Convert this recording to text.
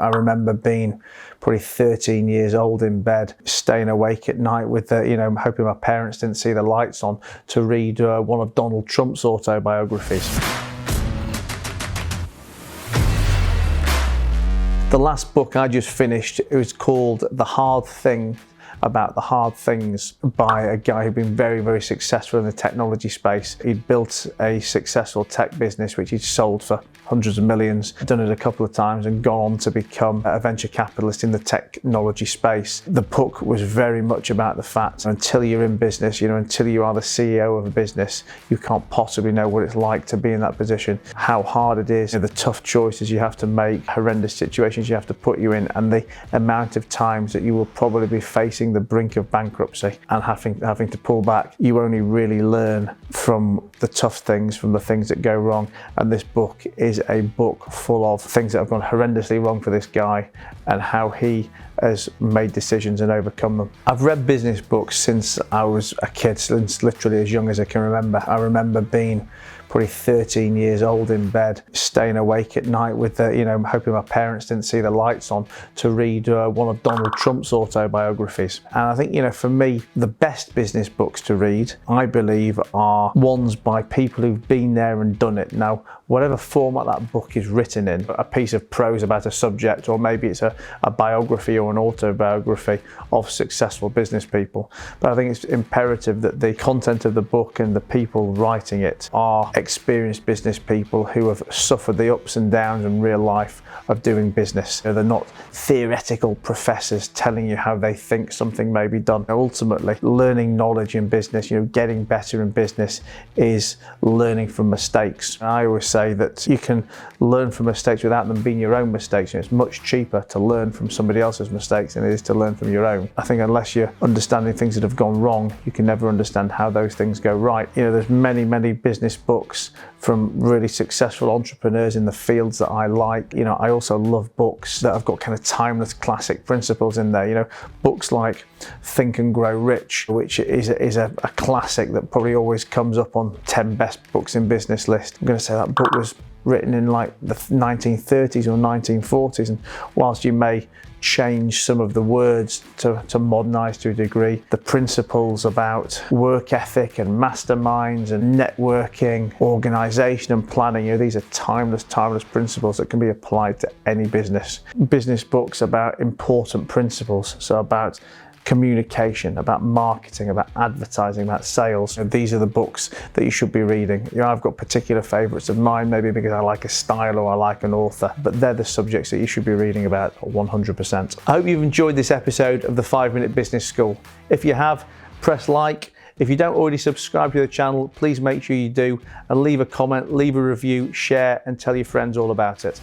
I remember being probably 13 years old in bed, staying awake at night with hoping my parents didn't see the lights on, to read one of Donald Trump's autobiographies. The last book I just finished, it was called The Hard Thing, about the hard things, by a guy who'd been very, very successful in the technology space. He'd built a successful tech business which he'd sold for hundreds of millions, done it a couple of times and gone on to become a venture capitalist in the technology space. The book was very much about the fact until you're in business, until you are the CEO of a business, you can't possibly know what it's like to be in that position, how hard it is, the tough choices you have to make, horrendous situations you have to put you in, and the amount of times that you will probably be facing the brink of bankruptcy and having to pull back. You only really learn from the tough things, from the things that go wrong, and this book is a book full of things that have gone horrendously wrong for this guy and how he has made decisions and overcome them. I've read business books since I was a kid, since literally as young as I can remember. I remember being probably 13 years old in bed, staying awake at night with hoping my parents didn't see the lights on, to read one of Donald Trump's autobiographies. And I think, for me, the best business books to read, I believe, are ones by people who've been there and done it. Now, whatever format that book is written in, a piece of prose about a subject, or maybe it's a biography or an autobiography of successful business people. But I think it's imperative that the content of the book and the people writing it are experienced business people who have suffered the ups and downs in real life of doing business. They're not theoretical professors telling you how they think something may be done. Ultimately, learning knowledge in business, getting better in business, is learning from mistakes. I always say that you can learn from mistakes without them being your own mistakes. It's much cheaper to learn from somebody else's mistakes than it is to learn from your own. I think unless you're understanding things that have gone wrong, you can never understand how those things go right. There's many, many business books from really successful entrepreneurs in the fields that I like. I also love books that have got kind of timeless classic principles in there. Books like Think and Grow Rich, which is a classic that probably always comes up on 10 best books in business list. I'm going to say that book was written in like the 1930s or 1940s, and whilst you may change some of the words to modernize to a degree, the principles about work ethic and masterminds and networking, organization and planning, these are timeless principles that can be applied to any business. Business books about important principles, so about communication, about marketing, about advertising, about sales. These are the books that you should be reading. I've got particular favorites of mine, maybe because I like a style or I like an author, but they're the subjects that you should be reading about 100%. I hope you've enjoyed this episode of the 5-Minute Business School. If you have, press like. If you don't already subscribe to the channel, please make sure you do, and leave a comment, leave a review, share, and tell your friends all about it.